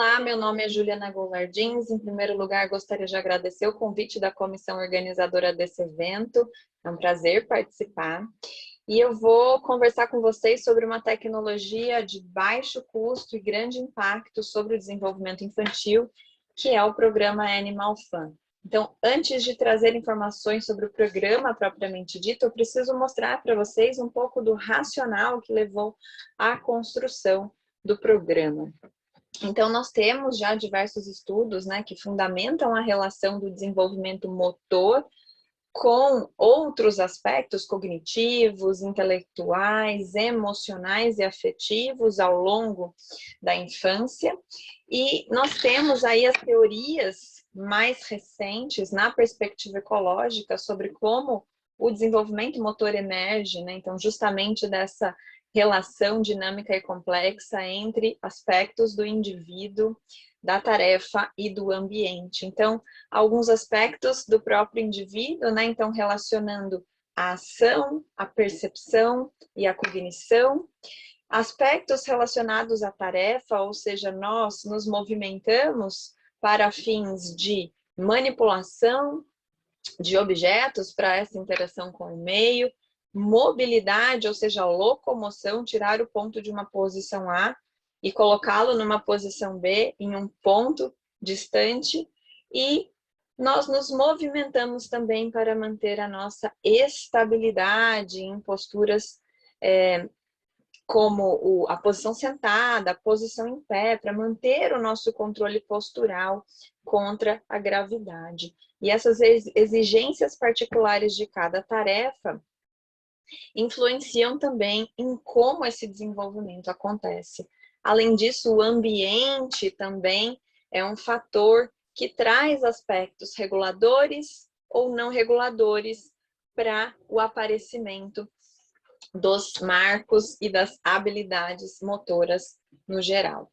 Olá, meu nome é Juliana Golardins. Em primeiro lugar, gostaria de agradecer o convite da comissão organizadora desse evento. É um prazer participar. E eu vou conversar com vocês sobre uma tecnologia de baixo custo e grande impacto sobre o desenvolvimento infantil, que é o programa Animal Fun. Então, antes de trazer informações sobre o programa propriamente dito, eu preciso mostrar para vocês um pouco do racional que levou à construção do programa. Então, nós temos já diversos estudos, né, que fundamentam a relação do desenvolvimento motor com outros aspectos cognitivos, intelectuais, emocionais e afetivos ao longo da infância. E nós temos aí as teorias mais recentes na perspectiva ecológica sobre como o desenvolvimento motor emerge, né? Então, justamente dessa relação dinâmica e complexa entre aspectos do indivíduo, da tarefa e do ambiente. Então, alguns aspectos do próprio indivíduo, né? Então, relacionando a ação, a percepção e a cognição, aspectos relacionados à tarefa, ou seja, nós nos movimentamos para fins de manipulação de objetos para essa interação com o meio, mobilidade, ou seja, locomoção, tirar o ponto de uma posição A e colocá-lo numa posição B em um ponto distante, e nós nos movimentamos também para manter a nossa estabilidade em posturas como a posição sentada, a posição em pé, para manter o nosso controle postural contra a gravidade. E essas exigências particulares de cada tarefa influenciam também em como esse desenvolvimento acontece. Além disso, o ambiente também é um fator que traz aspectos reguladores ou não reguladores para o aparecimento dos marcos e das habilidades motoras no geral.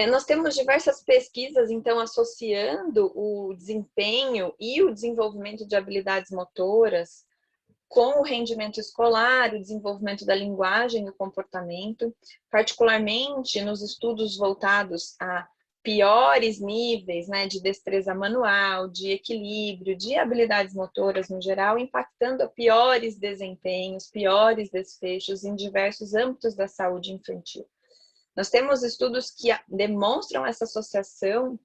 Nós temos diversas pesquisas, então, associando o desempenho e o desenvolvimento de habilidades motoras com o rendimento escolar, o desenvolvimento da linguagem e o comportamento, particularmente nos estudos voltados a piores níveis, né, de destreza manual, de equilíbrio, de habilidades motoras no geral, impactando a piores desempenhos, piores desfechos em diversos âmbitos da saúde infantil. Nós temos estudos que demonstram essa associação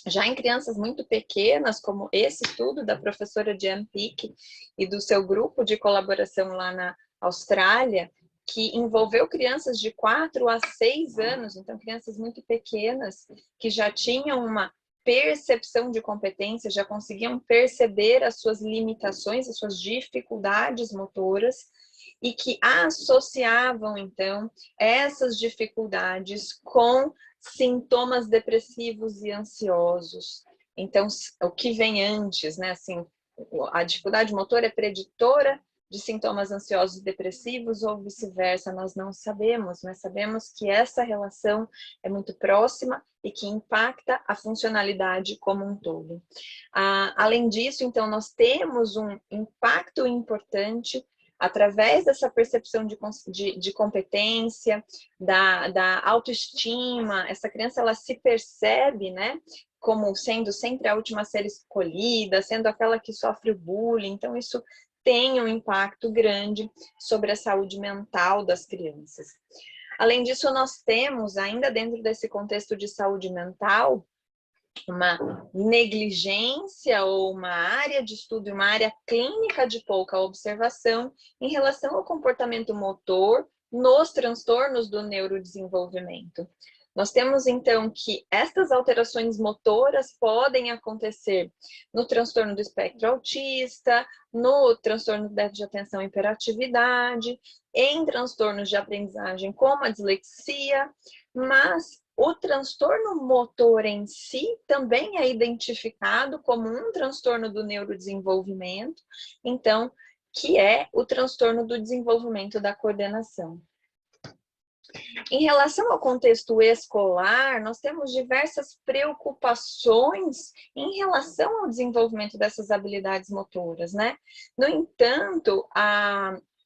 já em crianças muito pequenas, como esse estudo da professora Jan Peake e do seu grupo de colaboração lá na Austrália, que envolveu crianças de 4 a 6 anos, então crianças muito pequenas, que já tinham uma percepção de competência, já conseguiam perceber as suas limitações, as suas dificuldades motoras, e que associavam, então, essas dificuldades com sintomas depressivos e ansiosos. Então, o que vem antes, né? Assim, a dificuldade motora é preditora de sintomas ansiosos e depressivos ou vice-versa, nós não sabemos, mas sabemos que essa relação é muito próxima e que impacta a funcionalidade como um todo. Além disso, então, nós temos um impacto importante através dessa percepção de competência, da autoestima. Essa criança, ela se percebe, né, como sendo sempre a última a ser escolhida, sendo aquela que sofre o bullying. Então, isso tem um impacto grande sobre a saúde mental das crianças. Além disso, nós temos, ainda dentro desse contexto de saúde mental, uma negligência ou uma área de estudo, uma área clínica de pouca observação em relação ao comportamento motor nos transtornos do neurodesenvolvimento. Nós temos, então, que estas alterações motoras podem acontecer no transtorno do espectro autista, no transtorno do déficit de atenção e hiperatividade, em transtornos de aprendizagem como a dislexia, mas o transtorno motor em si também é identificado como um transtorno do neurodesenvolvimento, então, que é o transtorno do desenvolvimento da coordenação. Em relação ao contexto escolar, nós temos diversas preocupações em relação ao desenvolvimento dessas habilidades motoras, né? No entanto,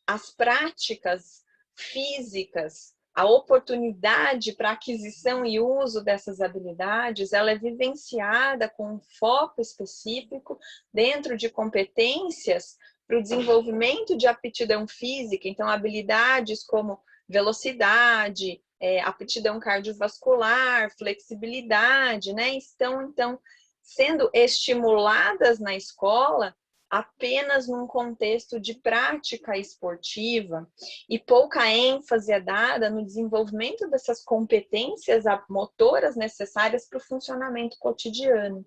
as práticas físicas a oportunidade para aquisição e uso dessas habilidades, ela é vivenciada com um foco específico dentro de competências para o desenvolvimento de aptidão física, então habilidades como velocidade, aptidão cardiovascular, flexibilidade, né, estão então sendo estimuladas na escola apenas num contexto de prática esportiva e pouca ênfase é dada no desenvolvimento dessas competências motoras necessárias para o funcionamento cotidiano.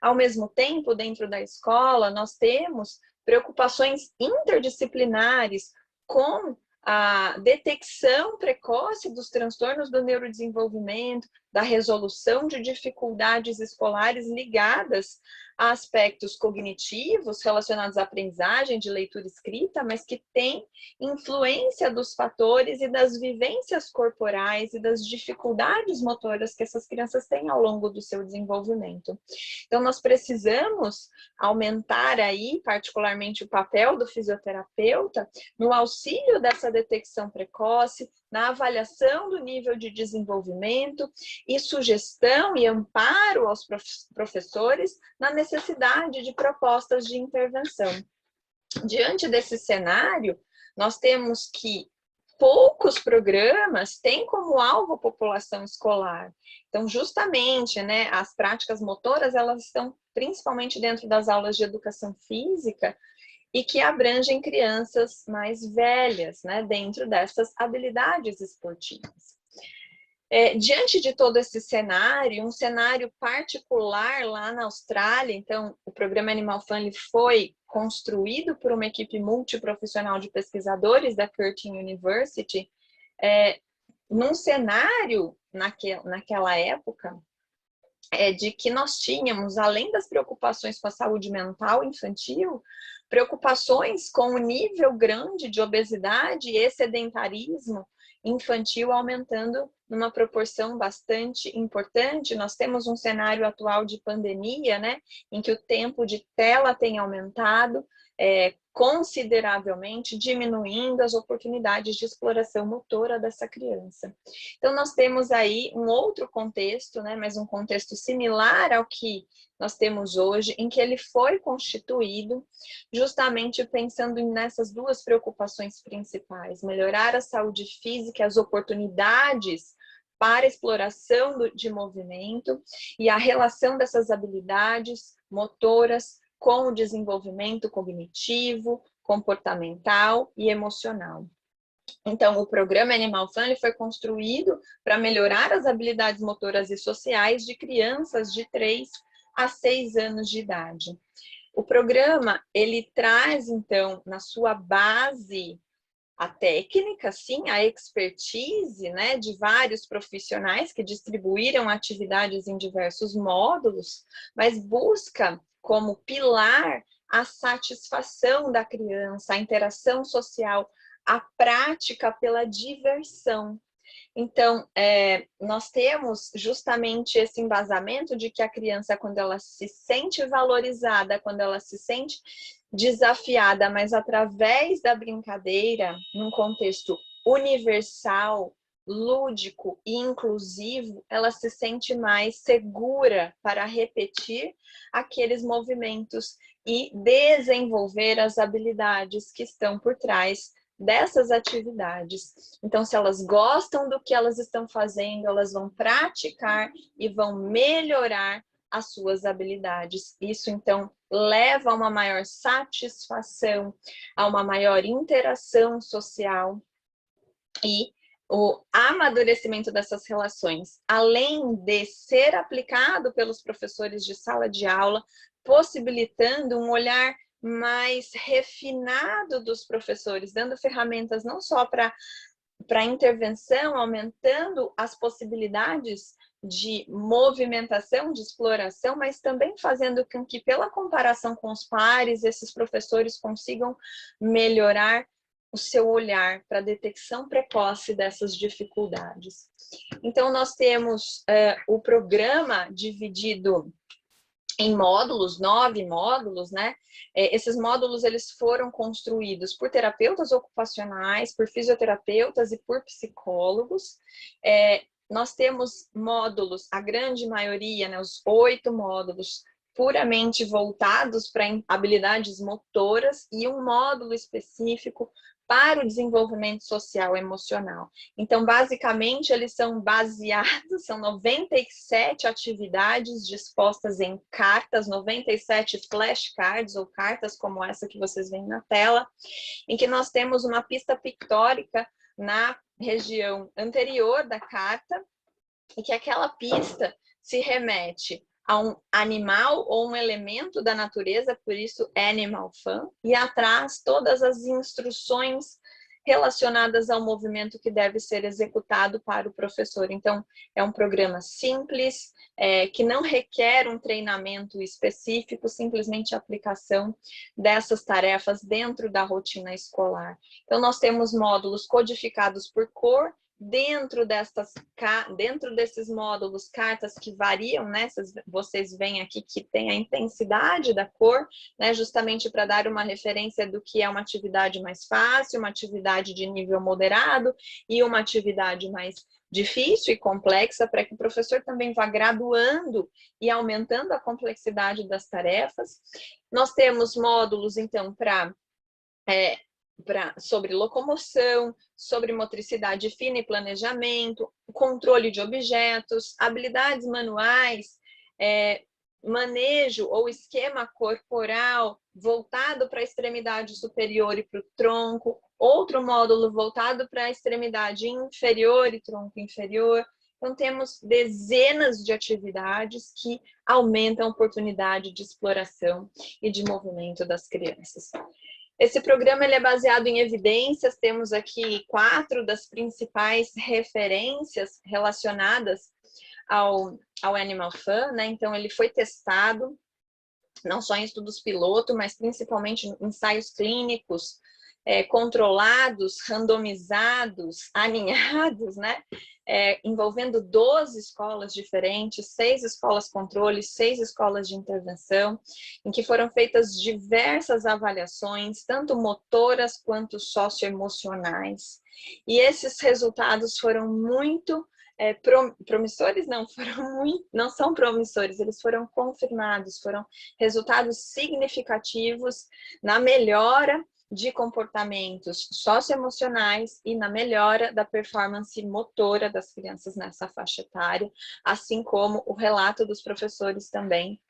Ao mesmo tempo, dentro da escola, nós temos preocupações interdisciplinares com a detecção precoce dos transtornos do neurodesenvolvimento, da resolução de dificuldades escolares ligadas a aspectos cognitivos relacionados à aprendizagem de leitura e escrita, mas que tem influência dos fatores e das vivências corporais e das dificuldades motoras que essas crianças têm ao longo do seu desenvolvimento. Então, nós precisamos aumentar aí, particularmente, o papel do fisioterapeuta no auxílio dessa detecção precoce, na avaliação do nível de desenvolvimento e sugestão e amparo aos professores na necessidade de propostas de intervenção. Diante desse cenário, nós temos que poucos programas têm como alvo a população escolar. Então, justamente, né, as práticas motoras, elas estão principalmente dentro das aulas de educação física, e que abrangem crianças mais velhas, né, dentro dessas habilidades esportivas. Diante de todo esse cenário, um cenário particular lá na Austrália, então, o programa Animal Family foi construído por uma equipe multiprofissional de pesquisadores da Curtin University, num cenário, naquela época, de que nós tínhamos, além das preocupações com a saúde mental infantil, preocupações com o nível grande de obesidade e sedentarismo infantil aumentando numa proporção bastante importante. Nós temos um cenário atual de pandemia, né, em que o tempo de tela tem aumentado consideravelmente, diminuindo as oportunidades de exploração motora dessa criança. Então, nós temos aí um outro contexto, né, mas um contexto similar ao que nós temos hoje, em que ele foi constituído justamente pensando nessas duas preocupações principais: melhorar a saúde física, as oportunidades para exploração de movimento e a relação dessas habilidades motoras com o desenvolvimento cognitivo, comportamental e emocional. Então, o programa Animal Family foi construído para melhorar as habilidades motoras e sociais de crianças de 3 a 6 anos de idade. O programa, ele traz, então, na sua base, a técnica, sim, a expertise, né, de vários profissionais que distribuíram atividades em diversos módulos, mas busca como pilar a satisfação da criança, a interação social, a prática pela diversão. Então, nós temos justamente esse embasamento de que a criança, quando ela se sente valorizada, quando ela se sente desafiada, mas através da brincadeira, num contexto universal, lúdico e inclusivo, ela se sente mais segura para repetir aqueles movimentos e desenvolver as habilidades que estão por trás dessas atividades. Então, se elas gostam do que elas estão fazendo, elas vão praticar e vão melhorar as suas habilidades. Isso, então, leva a uma maior satisfação, a uma maior interação social e o amadurecimento dessas relações, além de ser aplicado pelos professores de sala de aula, possibilitando um olhar mais refinado dos professores, dando ferramentas não só para intervenção, aumentando as possibilidades de movimentação, de exploração, mas também fazendo com que, pela comparação com os pares, esses professores consigam melhorar o seu olhar para a detecção precoce dessas dificuldades. Então, nós temos o programa dividido em módulos, 9 módulos, né? Esses módulos, eles foram construídos por terapeutas ocupacionais, por fisioterapeutas e por psicólogos. Nós temos módulos, a grande maioria, né, os 8 módulos, puramente voltados para habilidades motoras e um módulo específico para o desenvolvimento social e emocional. Então, basicamente, eles são baseados, são 97 atividades dispostas em cartas, 97 flashcards, ou cartas como essa que vocês veem na tela, em que nós temos uma pista pictórica na região anterior da carta, e que aquela pista se remete a um animal ou um elemento da natureza, por isso Animal Fun, e atrás todas as instruções relacionadas ao movimento que deve ser executado para o professor. Então, é um programa simples, que não requer um treinamento específico, simplesmente a aplicação dessas tarefas dentro da rotina escolar. Então, nós temos módulos codificados por cor, dentro desses módulos, cartas que variam, né? Vocês veem aqui que tem a intensidade da cor, né? Justamente para dar uma referência do que é uma atividade mais fácil, uma atividade de nível moderado e uma atividade mais difícil e complexa, para que o professor também vá graduando e aumentando a complexidade das tarefas. Nós temos módulos, então, sobre locomoção, sobre motricidade fina e planejamento, controle de objetos, habilidades manuais, manejo ou esquema corporal voltado para a extremidade superior e para o tronco, outro módulo voltado para a extremidade inferior e tronco inferior. Então, temos dezenas de atividades que aumentam a oportunidade de exploração e de movimento das crianças. Esse programa ele é baseado em evidências, temos aqui 4 das principais referências relacionadas ao Animal Fun, né? Então, ele foi testado, não só em estudos piloto, mas principalmente em ensaios clínicos, controlados, randomizados, aninhados, né? Envolvendo 12 escolas diferentes, 6 escolas controle, 6 escolas de intervenção, em que foram feitas diversas avaliações, tanto motoras quanto socioemocionais. E esses resultados foram muito promissores, não são promissores, eles foram confirmados, foram resultados significativos na melhora de comportamentos socioemocionais e na melhora da performance motora das crianças nessa faixa etária, assim como o relato dos professores também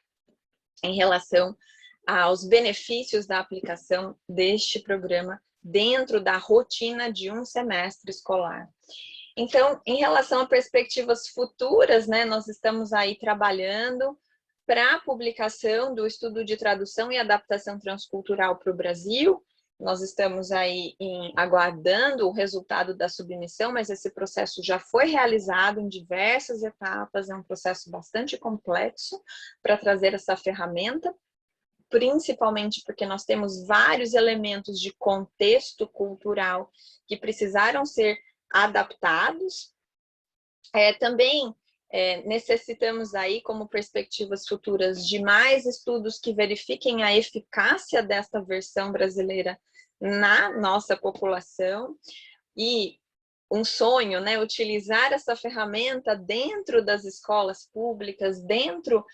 em relação aos benefícios da aplicação deste programa dentro da rotina de um semestre escolar. Então, em relação a perspectivas futuras, né, nós estamos aí trabalhando para a publicação do estudo de tradução e adaptação transcultural para o Brasil. Nós estamos aí aguardando o resultado da submissão, mas esse processo já foi realizado em diversas etapas, é um processo bastante complexo para trazer essa ferramenta, principalmente porque nós temos vários elementos de contexto cultural que precisaram ser adaptados. Também necessitamos aí, como perspectivas futuras, de mais estudos que verifiquem a eficácia desta versão brasileira na nossa população. E um sonho, né, utilizar essa ferramenta dentro das escolas públicas, dentro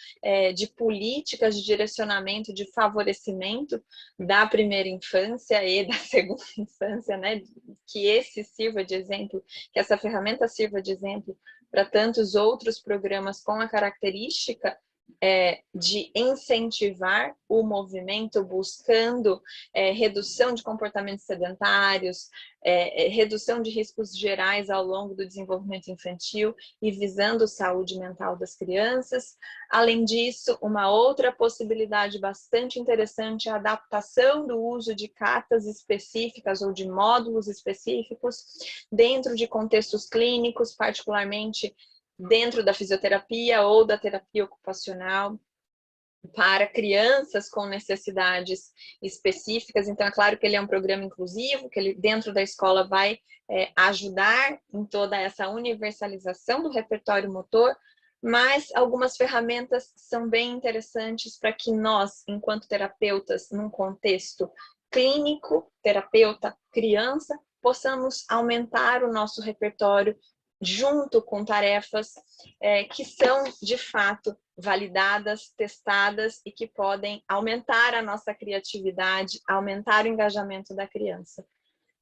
de políticas de direcionamento, de favorecimento da primeira infância e da segunda infância, né, que esse sirva de exemplo, que essa ferramenta sirva de exemplo para tantos outros programas com a característica de incentivar o movimento, buscando redução de comportamentos sedentários, redução de riscos gerais ao longo do desenvolvimento infantil e visando saúde mental das crianças. Além disso, uma outra possibilidade bastante interessante é a adaptação do uso de cartas específicas ou de módulos específicos dentro de contextos clínicos, particularmente dentro da fisioterapia ou da terapia ocupacional, para crianças com necessidades específicas. Então, é claro que ele é um programa inclusivo, que ele dentro da escola vai ajudar em toda essa universalização do repertório motor, Mas algumas ferramentas são bem interessantes para que nós, enquanto terapeutas, num contexto clínico, terapeuta, criança, possamos aumentar o nosso repertório junto com tarefas que são, de fato, validadas, testadas e que podem aumentar a nossa criatividade, aumentar o engajamento da criança.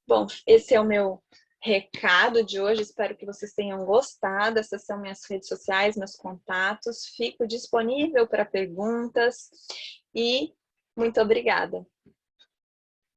Bom, esse é o meu recado de hoje, espero que vocês tenham gostado. Essas são minhas redes sociais, meus contatos. Fico disponível para perguntas e muito obrigada.